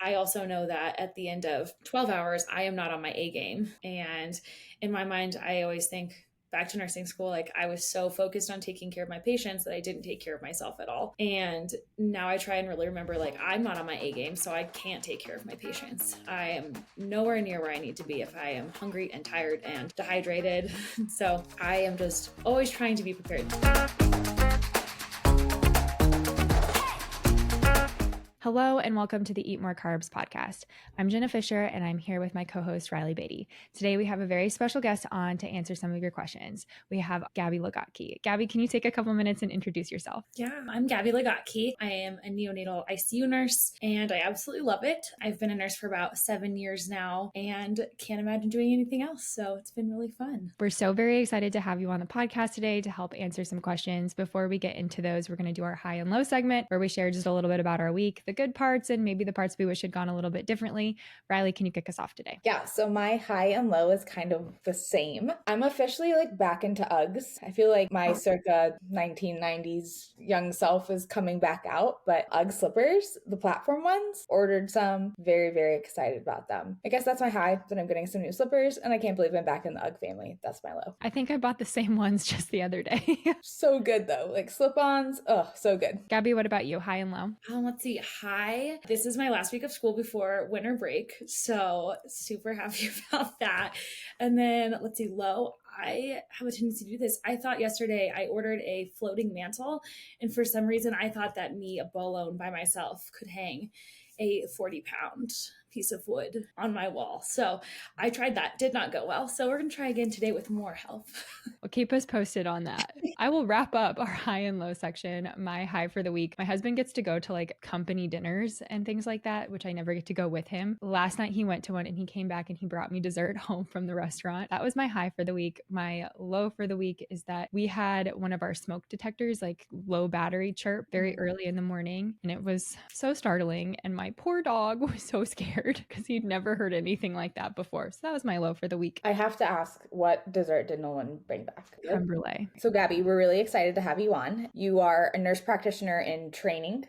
I also know that at the end of 12 hours, I am not on my A game. And in my mind, I always think back to nursing school, like I was so focused on taking care of my patients that I didn't take care of myself at all. And now I try and really remember, like, I'm not on my A game, so I can't take care of my patients. I am nowhere near where I need to be if I am hungry and tired and dehydrated. So I am just always trying to be prepared. Hello and welcome to the Eat More Carbs podcast. I'm Jenna Fisher and I'm here with my co-host Reilly Beatty. Today we have a very special guest on to answer some of your questions. We have Gabbi Ligotke. Gabbi, can you take a couple minutes and introduce yourself? Yeah, I'm Gabbi Ligotke. I am a neonatal ICU nurse and I absolutely love it. I've been a nurse for about 7 years now and can't imagine doing anything else. So it's been really fun. We're so very excited to have you on the podcast today to help answer some questions. Before we get into those, we're going to do our high and low segment where we share just a little bit about our week, the good parts and maybe the parts we wish had gone a little bit differently. Reilly, can you kick us off today? Yeah, so my high and low is kind of the same. I'm officially back into Uggs. I feel like my circa 1990s young self is coming back out, but Ugg slippers, the platform ones, ordered some, very, very excited about them. I guess that's my high, that I'm getting some new slippers and I can't believe I'm back in the Ugg family. That's my low. I think I bought the same ones just the other day. So good though, slip-ons, so good. Gabbi, what about you? High and low? Let's see, high. This is my last week of school before winter break, so super happy about that. And then let's see, low. I have a tendency to do this. I thought yesterday I ordered a floating mantle, and for some reason I thought that me, a alone by myself, could hang a 40-pound piece of wood on my wall. So I tried that, did not go well. So we're going to try again today with more help. Well, keep us posted on that. I will wrap up our high and low section. My high for the week, my husband gets to go to company dinners and things like that, which I never get to go with him. Last night he went to one and he came back and he brought me dessert home from the restaurant. That was my high for the week. My low for the week is that we had one of our smoke detectors, low battery chirp very early in the morning. And it was so startling. And my poor dog was so scared because he'd never heard anything like that before. So that was my low for the week. I have to ask, what dessert did no one bring back? Creme brulee. So Gabbi, we're really excited to have you on. You are a nurse practitioner in training.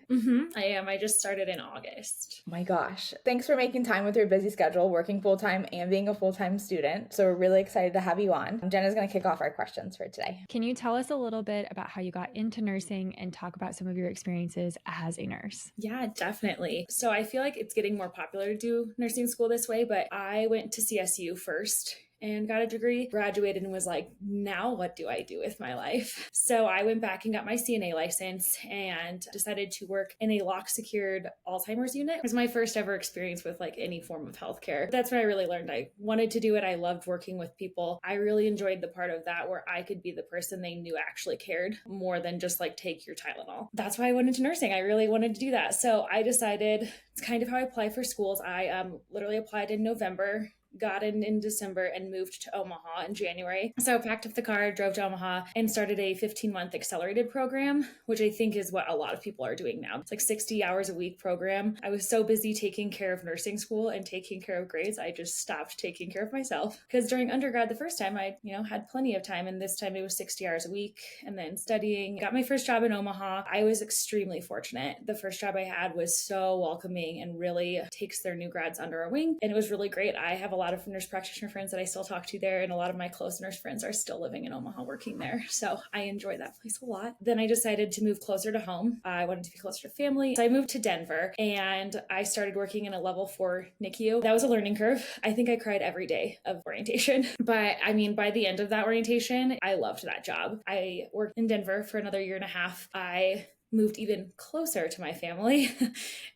I am. I just started in August. Oh my gosh. Thanks for making time with your busy schedule, working full-time and being a full-time student. So we're really excited to have you on. Jenna's going to kick off our questions for today. Can you tell us a little bit about how you got into nursing and talk about some of your experiences as a nurse? Yeah, definitely. So I feel like it's getting more popular to do nursing school this way, but I went to CSU first and got a degree, graduated, and was like, now what do I do with my life? So I went back and got my CNA license and decided to work in a lock-secured Alzheimer's unit. It was my first ever experience with any form of healthcare. That's when I really learned I wanted to do it. I loved working with people. I really enjoyed the part of that where I could be the person they knew actually cared more than just take your Tylenol. That's why I went into nursing. I really wanted to do that. So I decided, it's kind of how I apply for schools. I literally applied in November, got in December, and moved to Omaha in January. So I packed up the car, drove to Omaha, and started a 15-month accelerated program, which I think is what a lot of people are doing now. It's 60 hours a week program. I was so busy taking care of nursing school and taking care of grades, I just stopped taking care of myself. Because during undergrad, the first time I, had plenty of time, and this time it was 60 hours a week, and then studying. Got my first job in Omaha. I was extremely fortunate. The first job I had was so welcoming and really takes their new grads under a wing, and it was really great. I have a lot of nurse practitioner friends that I still talk to there, and a lot of my close nurse friends are still living in Omaha working there. So I enjoy that place a lot. Then I decided to move closer to home. I wanted to be closer to family. So I moved to Denver and I started working in a level 4 NICU. That was a learning curve. I think I cried every day of orientation. But by the end of that orientation, I loved that job. I worked in Denver for another year and a half. I moved even closer to my family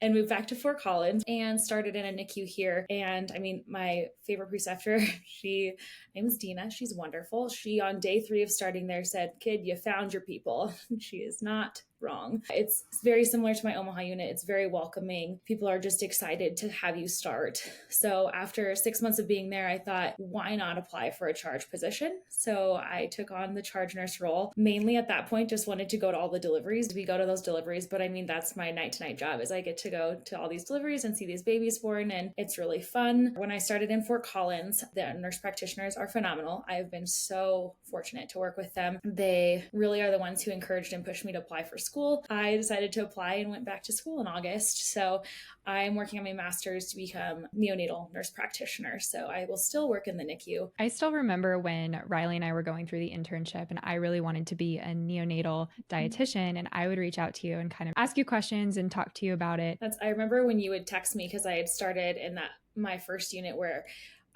and moved back to Fort Collins and started in a NICU here. And my favorite preceptor, her name is Dina. She's wonderful. She, on day 3 of starting there, said, "Kid, you found your people." She is not wrong. It's very similar to my Omaha unit. It's very welcoming. People are just excited to have you start. So after 6 months of being there, I thought, why not apply for a charge position? So I took on the charge nurse role. Mainly at that point, just wanted to go to all the deliveries. We go to those deliveries, but that's my night-to-night job, is I get to go to all these deliveries and see these babies born, and it's really fun. When I started in Fort Collins, the nurse practitioners are phenomenal. I have been so fortunate to work with them. They really are the ones who encouraged and pushed me to apply for school. school, I decided to apply and went back to school in August. So I'm working on my master's to become neonatal nurse practitioner. So I will still work in the NICU. I still remember when Reilly and I were going through the internship and I really wanted to be a neonatal dietitian, and I would reach out to you and kind of ask you questions and talk to you about it. I remember when you would text me, because I had started in my first unit where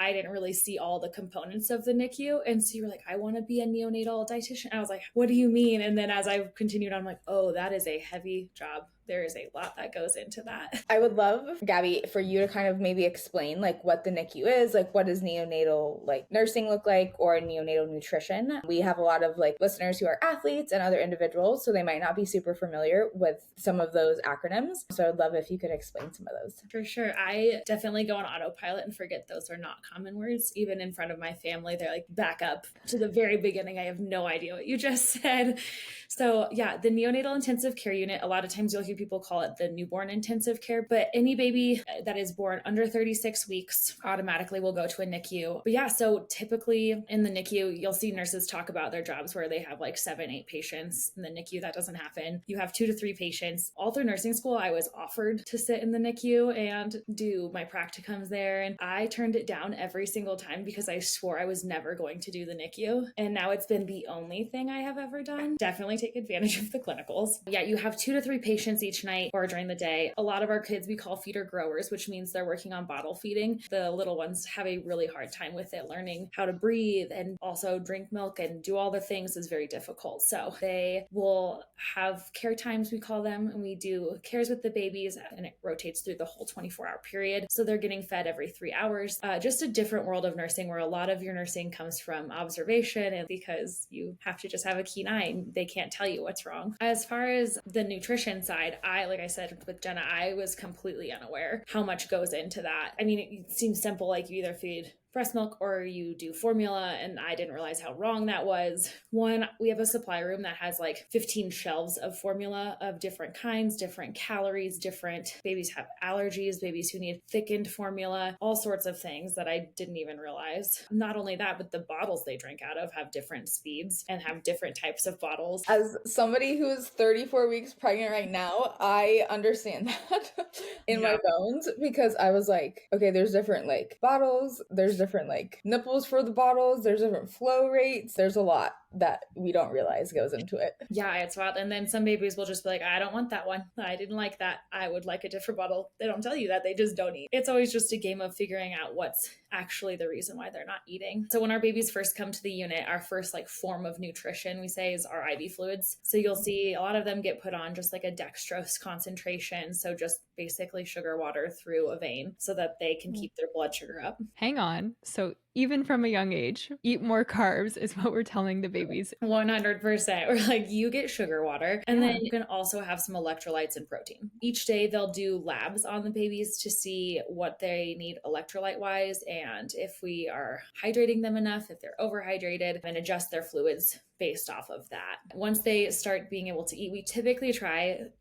I didn't really see all the components of the NICU. And so you were like, I want to be a neonatal dietitian. I was like, what do you mean? And then as I continued, I'm like, oh, that is a heavy job. There is a lot that goes into that. I would love, Gabby, for you to kind of maybe explain like what the NICU is, like what does neonatal like nursing look like, or neonatal nutrition. We have a lot of like listeners who are athletes and other individuals, so they might not be super familiar with some of those acronyms. So I'd love if you could explain some of those. For sure. I definitely go on autopilot and forget those are not common words. Even in front of my family, they're like, back up to the very beginning. I have no idea what you just said. So yeah, the neonatal intensive care unit, a lot of times you'll hear people call it the newborn intensive care, but any baby that is born under 36 weeks automatically will go to a NICU. But yeah, so typically in the NICU, you'll see nurses talk about their jobs where they have like 7-8 patients. In the NICU, that doesn't happen. You have 2 to 3 patients. All through nursing school, I was offered to sit in the NICU and do my practicums there. And I turned it down every single time because I swore I was never going to do the NICU. And now it's been the only thing I have ever done. Definitely take advantage of the clinicals. Yeah, you have 2 to 3 patients each night or during the day. A lot of our kids we call feeder growers, which means they're working on bottle feeding. The little ones have a really hard time with it. Learning how to breathe and also drink milk and do all the things is very difficult. So they will have care times, we call them, and we do cares with the babies, and it rotates through the whole 24-hour period. So they're getting fed every 3 hours. Just a different world of nursing where a lot of your nursing comes from observation, and because you have to just have a keen eye and they can't tell you what's wrong. As far as the nutrition side, like I said with Jenna, I was completely unaware how much goes into that. I mean, it seems simple, like you either feed breast milk or you do formula, and I didn't realize how wrong that was. One, we have a supply room that has like 15 shelves of formula of different kinds, different calories, different babies have allergies, babies who need thickened formula, all sorts of things that I didn't even realize. Not only that, but the bottles they drink out of have different speeds and have different types of bottles. As somebody who's 34 weeks pregnant right now, I understand that in my bones, because I was like, okay, there's different like bottles, there's different like nipples for the bottles, there's different flow rates, there's a lot that we don't realize goes into it. Yeah, it's wild. And then some babies will just be like, I don't want that one. I didn't like that. I would like a different bottle. They don't tell you that. They just don't eat. It's always just a game of figuring out what's actually the reason why they're not eating. So when our babies first come to the unit, our first like form of nutrition, we say, is our IV fluids. So you'll see a lot of them get put on just like a dextrose concentration. So just basically sugar water through a vein so that they can keep their blood sugar up. Hang on. So even from a young age, eat more carbs is what we're telling the babies. 100%. We're like, you get sugar water, and then you can also have some electrolytes and protein. Each day they'll do labs on the babies to see what they need electrolyte wise, and if we are hydrating them enough, if they're overhydrated, and adjust their fluids based off of that. Once they start being able to eat, we typically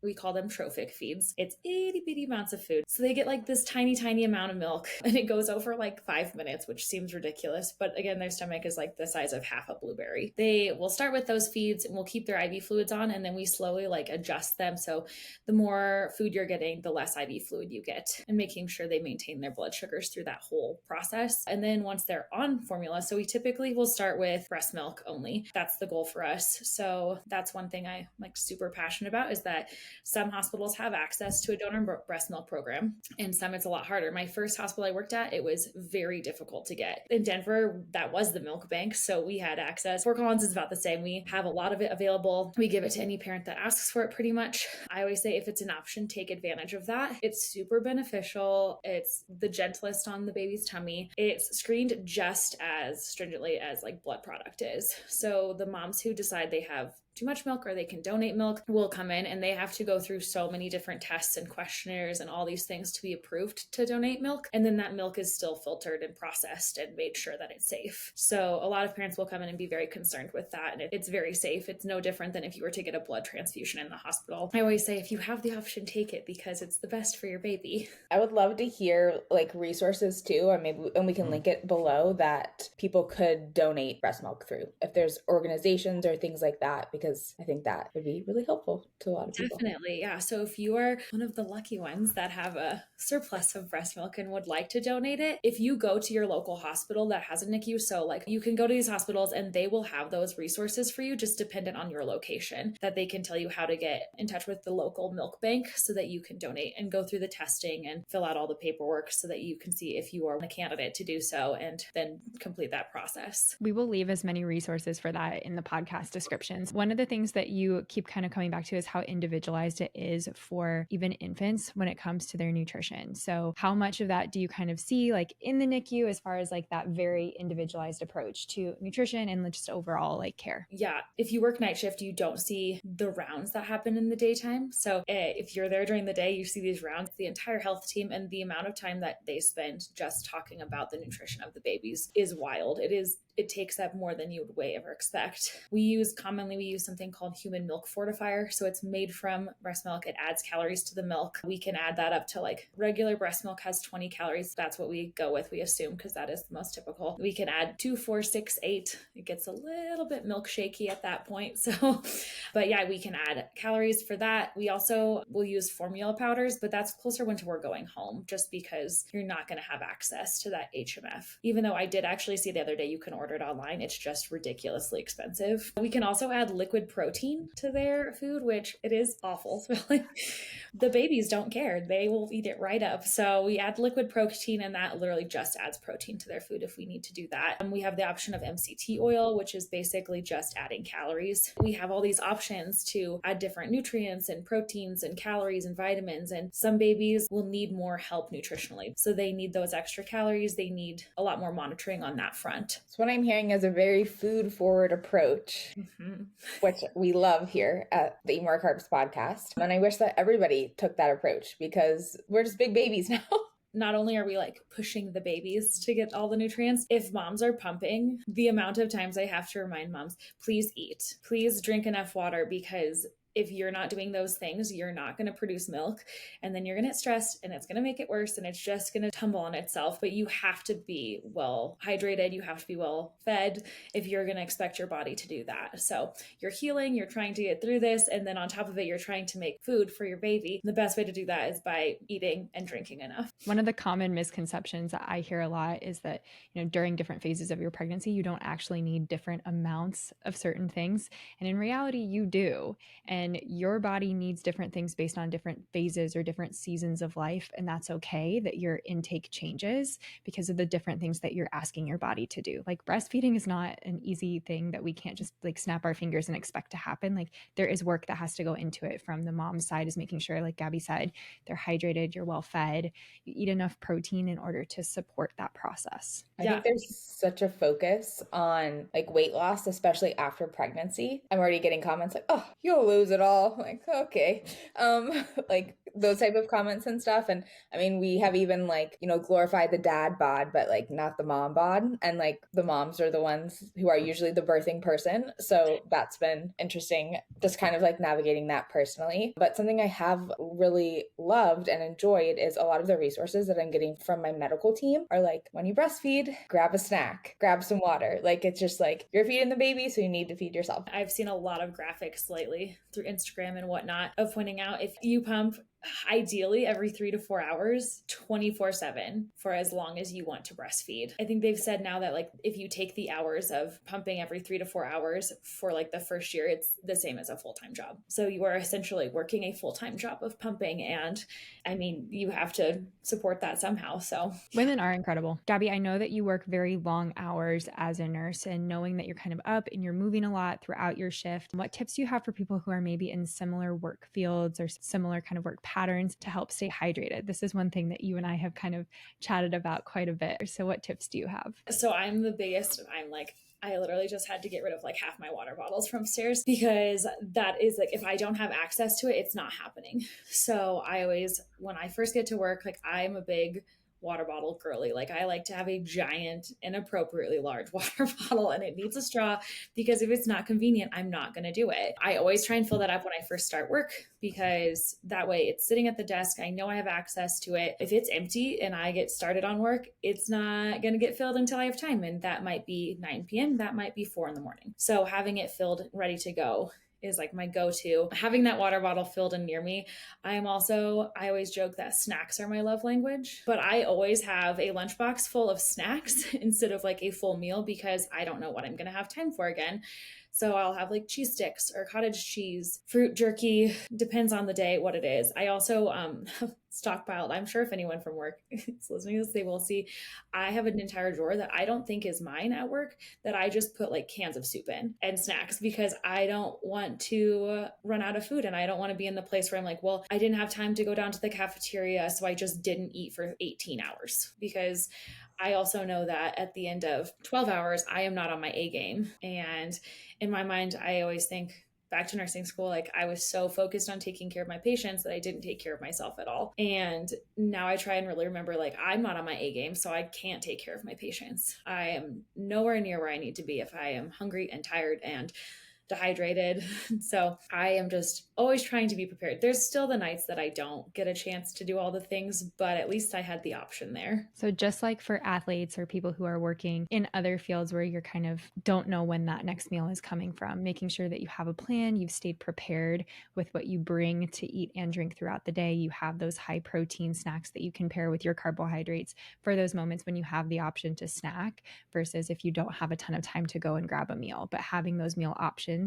we call them trophic feeds. It's itty bitty amounts of food. So they get like this tiny amount of milk, and it goes over like 5 minutes, which seems ridiculous. But again, their stomach is like the size of half a blueberry. They will start with those feeds and we'll keep their IV fluids on, and then we slowly like adjust them. So the more food you're getting, the less IV fluid you get, and making sure they maintain their blood sugars through that whole process. And then once they're on formula, so we typically will start with breast milk only. That's the goal for us. So that's one thing I'm like super passionate about, is that some hospitals have access to a donor breast milk program, and some it's a lot harder. My first hospital I worked at, it was very difficult to get. In Denver, that was the milk bank, so we had access. Fort Collins is about the same. We have a lot of it available. We give it to any parent that asks for it pretty much. I always say if it's an option, take advantage of that. It's super beneficial. It's the gentlest on the baby's tummy. It's screened just as stringently as like blood product is. So the moms who decide they have too much milk or they can donate milk will come in, and they have to go through so many different tests and questionnaires and all these things to be approved to donate milk. And then that milk is still filtered and processed and made sure that it's safe. So a lot of parents will come in and be very concerned with that. And it's very safe. It's no different than if you were to get a blood transfusion in the hospital. I always say, if you have the option, take it, because it's the best for your baby. I would love to hear like resources too, or maybe, and we can link it below, that people could donate breast milk through, if there's organizations or things like that, because because I think that would be really helpful to a lot of people. Definitely. Yeah. So if you are one of the lucky ones that have a surplus of breast milk and would like to donate it, if you go to your local hospital that has a NICU, so like you can go to these hospitals and they will have those resources for you, just dependent on your location, that they can tell you how to get in touch with the local milk bank so that you can donate and go through the testing and fill out all the paperwork so that you can see if you are a candidate to do so and then complete that process. We will leave as many resources for that in the podcast descriptions. One of the things that you keep kind of coming back to is how individualized it is for even infants when it comes to their nutrition. So how much of that do you kind of see like in the NICU as far as like that very individualized approach to nutrition and just overall like care? Yeah. If you work night shift, you don't see the rounds that happen in the daytime. So if you're there during the day, you see these rounds, the entire health team, and the amount of time that they spend just talking about the nutrition of the babies is wild. It takes up more than you would ever expect. We use something called human milk fortifier. So it's made from breast milk. It adds calories to the milk. We can add that up to like regular breast milk has 20 calories. That's what we go with, we assume, because that is the most typical. We can add 2, 4, 6, 8. It gets a little bit milkshaky at that point. So, but yeah, we can add calories for that. We also will use formula powders, but that's closer when we're going home, just because you're not going to have access to that HMF. Even though I did actually see the other day, you can order it online. It's just ridiculously expensive. We can also add liquid protein to their food, which it is awful. The babies don't care. They will eat it right up. So we add liquid protein, and that literally just adds protein to their food if we need to do that. And we have the option of MCT oil, which is basically just adding calories. We have all these options to add different nutrients and proteins and calories and vitamins. And some babies will need more help nutritionally. So they need those extra calories. They need a lot more monitoring on that front. So what I'm hearing is a very food forward approach, which we love here at the Eat More Carbs podcast. And I wish that everybody took that approach because we're just big babies now. Not only are we like pushing the babies to get all the nutrients, if moms are pumping, the amount of times I have to remind moms, please eat, please drink enough water, because if you're not doing those things, you're not going to produce milk, and then you're going to get stressed and it's going to make it worse and it's just going to tumble on itself. But you have to be well hydrated. You have to be well fed if you're going to expect your body to do that. So you're healing, you're trying to get through this. And then on top of it, you're trying to make food for your baby. The best way to do that is by eating and drinking enough. One of the common misconceptions that I hear a lot is that, during different phases of your pregnancy, you don't actually need different amounts of certain things. And in reality, you do. And your body needs different things based on different phases or different seasons of life. And that's okay that your intake changes because of the different things that you're asking your body to do. Like breastfeeding is not an easy thing that we can't just like snap our fingers and expect to happen. Like there is work that has to go into it from the mom's side, is making sure, like Gabbi said, they're hydrated, you're well fed, you eat enough protein in order to support that process. I think there's such a focus on like weight loss, especially after pregnancy. I'm already getting comments like, oh, you'll lose it all. I'm like, okay. Like those type of comments and stuff. And I mean, we have even like, glorified the dad bod, but like not the mom bod. And like the moms are the ones who are usually the birthing person. So that's been interesting, just kind of like navigating that personally. But something I have really loved and enjoyed is a lot of the resources that I'm getting from my medical team are like, when you breastfeed, grab a snack, grab some water. Like it's just like you're feeding the baby, so you need to feed yourself. I've seen a lot of graphics lately through Instagram and whatnot of pointing out if you pump ideally every 3 to 4 hours, 24/7 for as long as you want to breastfeed. I think they've said now that like if you take the hours of pumping every 3 to 4 hours for like the first year, it's the same as a full-time job. So you are essentially working a full-time job of pumping, and I mean, you have to support that somehow. So women are incredible. Gabbi, I know that you work very long hours as a nurse, and knowing that you're kind of up and you're moving a lot throughout your shift, what tips do you have for people who are maybe in similar work fields or similar kind of work patterns to help stay hydrated? This is one thing that you and I have kind of chatted about quite a bit. So what tips do you have? So I'm the biggest, I literally just had to get rid of like half my water bottles from stairs, because that is like, if I don't have access to it, it's not happening. So I always, when I first get to work, like I'm a big water bottle girly. Like I like to have a giant, inappropriately large water bottle, and it needs a straw, because if it's not convenient, I'm not going to do it. I always try and fill that up when I first start work, because that way it's sitting at the desk. I know I have access to it. If it's empty and I get started on work, it's not going to get filled until I have time. And that might be 9 p.m. That might be 4 a.m. So having it filled, ready to go, is like my go-to. Having that water bottle filled and near me. I always joke that snacks are my love language, but I always have a lunchbox full of snacks instead of like a full meal because I don't know what I'm going to have time for again. So I'll have like cheese sticks or cottage cheese, fruit jerky, depends on the day, what it is. I also stockpiled, I'm sure if anyone from work is listening to this, they will see, I have an entire drawer that I don't think is mine at work that I just put like cans of soup in and snacks because I don't want to run out of food and I don't want to be in the place where I'm like, well, I didn't have time to go down to the cafeteria, so I just didn't eat for 18 hours because I also know that at the end of 12 hours, I am not on my A game. And in my mind, I always think back to nursing school, like I was so focused on taking care of my patients that I didn't take care of myself at all. And now I try and really remember, like, I'm not on my A game, so I can't take care of my patients. I am nowhere near where I need to be if I am hungry and tired and dehydrated. So I am just always trying to be prepared. There's still the nights that I don't get a chance to do all the things, but at least I had the option there. So just like for athletes or people who are working in other fields where you're kind of don't know when that next meal is coming from, making sure that you have a plan, you've stayed prepared with what you bring to eat and drink throughout the day. You have those high protein snacks that you can pair with your carbohydrates for those moments when you have the option to snack versus if you don't have a ton of time to go and grab a meal, but having those meal options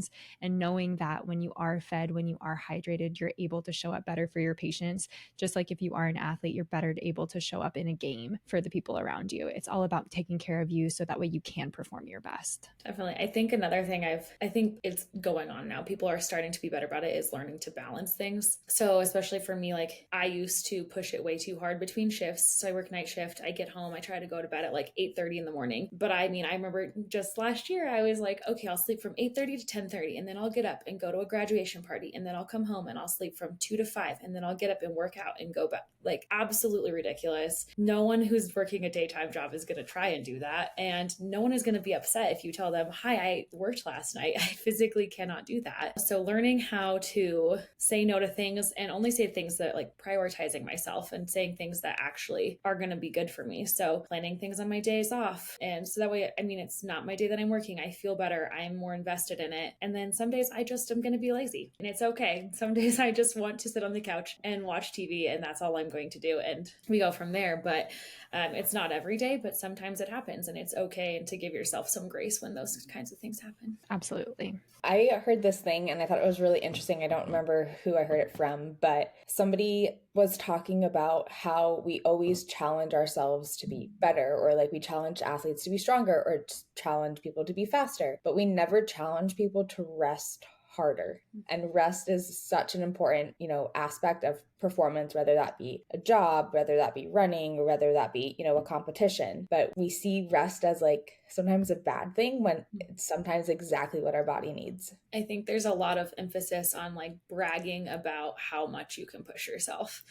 and knowing that when you are fed, when you are hydrated, you're able to show up better for your patients. Just like if you are an athlete, you're better able to show up in a game for the people around you. It's all about taking care of you so that way you can perform your best. Definitely. I think another thing I think it's going on now, people are starting to be better about it, is learning to balance things. So especially for me, like I used to push it way too hard between shifts. So I work night shift, I get home, I try to go to bed at like 8:30 in the morning. But I mean, I remember just last year, I was like, okay, I'll sleep from 8:30 to 10:30, and then I'll get up and go to a graduation party, and then I'll come home and I'll sleep from 2 to 5, and then I'll get up and work out and go back. Like absolutely ridiculous. No one who's working a daytime job is going to try and do that, and no one is going to be upset if you tell them, hi, I worked last night. I physically cannot do that. So learning how to say no to things and only say things that, like, prioritizing myself and saying things that actually are going to be good for me. So planning things on my days off, and so that way, I mean, it's not my day that I'm working, I feel better, I'm more invested in it. And then some days I just am going to be lazy, and it's okay. Some days I just want to sit on the couch and watch TV, and that's all I'm going to do, and we go from there. But it's not every day, but sometimes it happens, and it's okay, and to give yourself some grace when those kinds of things happen. Absolutely. I heard this thing and I thought it was really interesting. I don't remember who I heard it from, but somebody was talking about how we always challenge ourselves to be better, or like we challenge athletes to be stronger, or challenge people to be faster, but we never challenge people to rest harder. And rest is such an important, aspect of performance, whether that be a job, whether that be running, or whether that be, a competition. But we see rest as like sometimes a bad thing when it's sometimes exactly what our body needs. I think there's a lot of emphasis on like bragging about how much you can push yourself.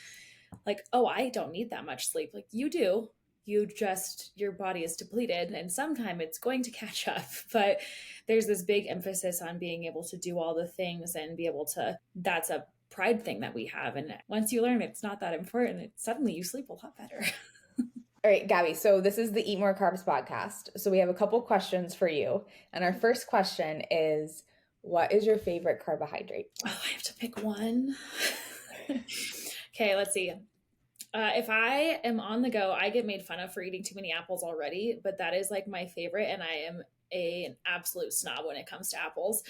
Like, oh, I don't need that much sleep. Like, you do. Your body is depleted, and sometime it's going to catch up. But there's this big emphasis on being able to do all the things and be able to, that's a pride thing that we have. And once you learn it's not that important, suddenly you sleep a lot better. All right, Gabbi, so this is the Eat More Carbs podcast. So we have a couple questions for you. And our first question is, what is your favorite carbohydrate? Oh, I have to pick one. Okay, let's see. If I am on the go, I get made fun of for eating too many apples already, but that is like my favorite. And I am an absolute snob when it comes to apples.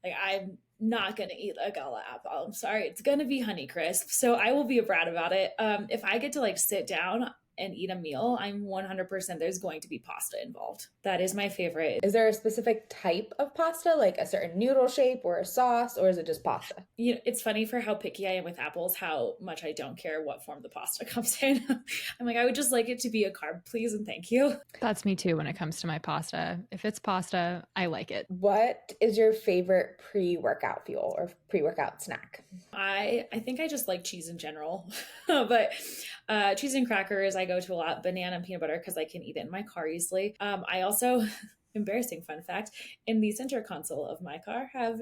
Like, I'm not going to eat a gala apple. I'm sorry. It's going to be Honeycrisp. So I will be a brat about it. If I get to like sit down and eat a meal, I'm 100% there's going to be pasta involved. That is my favorite. Is there a specific type of pasta, like a certain noodle shape or a sauce, or is it just pasta? It's funny for how picky I am with apples, how much I don't care what form the pasta comes in. I'm like, I would just like it to be a carb, please, and thank you. That's me too when it comes to my pasta. If it's pasta, I like it. What is your favorite pre-workout fuel or pre-workout snack? I think I just like cheese in general, but cheese and crackers I go to a lot, banana and peanut butter because I can eat it in my car easily. I also, embarrassing fun fact, in the center console of my car have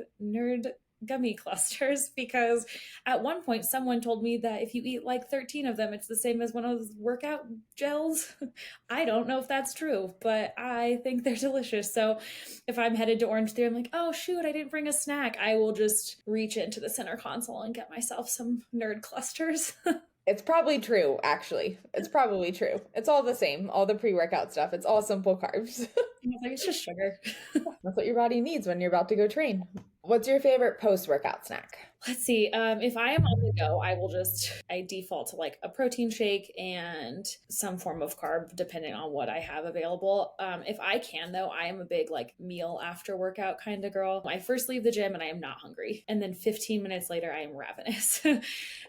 gummy clusters, because at one point someone told me that if you eat like 13 of them, it's the same as one of those workout gels. I don't know if that's true, but I think they're delicious. So if I'm headed to Orange Theory, I'm like, oh shoot, I didn't bring a snack. I will just reach into the center console and get myself some nerd clusters. It's probably true, actually. It's probably true. It's all the same. All the pre-workout stuff. It's all simple carbs. Like, it's just sugar. That's what your body needs when you're about to go train. What's your favorite post-workout snack? Let's see. If I am on the go, I default to like a protein shake and some form of carb, depending on what I have available. If I can, though, I am a big like meal after workout kind of girl. I first leave the gym and I am not hungry. And then 15 minutes later, I am ravenous.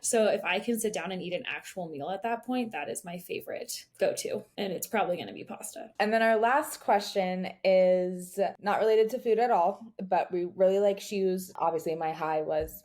So if I can sit down and eat an actual meal at that point, that is my favorite go-to. And it's probably going to be pasta. And then our last question is not related to food at all, but we really like shoes. Obviously, my high was,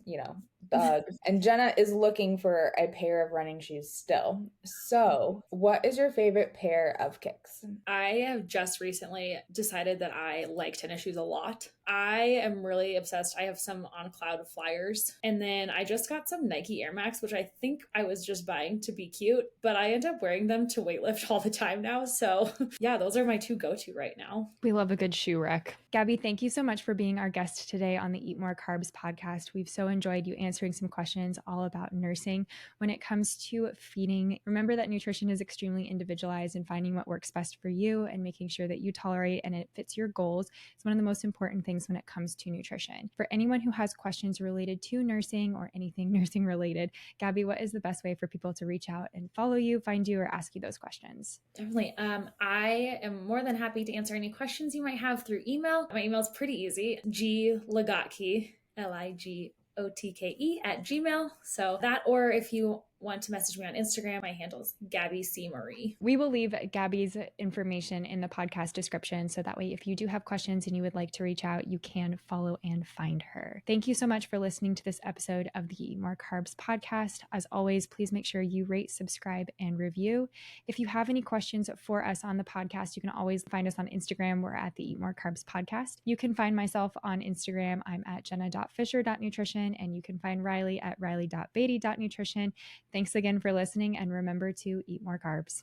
Uggs. And Jenna is looking for a pair of running shoes still. So, what is your favorite pair of kicks? I have just recently decided that I like tennis shoes a lot. I am really obsessed. I have some On Cloud Flyers, and then I just got some Nike Air Max, which I think I was just buying to be cute, but I end up wearing them to weightlift all the time now. So yeah, those are my two go-to right now. We love a good shoe wreck. Gabbi, thank you so much for being our guest today on the Eat More Carbs podcast. We've so enjoyed you answering some questions all about nursing. When it comes to feeding, remember that nutrition is extremely individualized, and finding what works best for you and making sure that you tolerate and it fits your goals is one of the most important things when it comes to nutrition. For anyone who has questions related to nursing or anything nursing related, Gabbi, what is the best way for people to reach out and follow you, find you, or ask you those questions? Definitely. I am more than happy to answer any questions you might have through email. My email is pretty easy. Ligotke, Ligotke @gmail. So that, or if you want to message me on Instagram, my handle is Gabbi C. Marie. We will leave Gabbi's information in the podcast description, so that way if you do have questions and you would like to reach out, you can follow and find her. Thank you so much for listening to this episode of the Eat More Carbs podcast. As always, please make sure you rate, subscribe, and review. If you have any questions for us on the podcast, you can always find us on Instagram. We're at the Eat More Carbs podcast. You can find myself on Instagram. I'm at jenna.fisher.nutrition, and you can find Reilly at reilly.beatty.nutrition. Thanks again for listening, and remember to eat more carbs.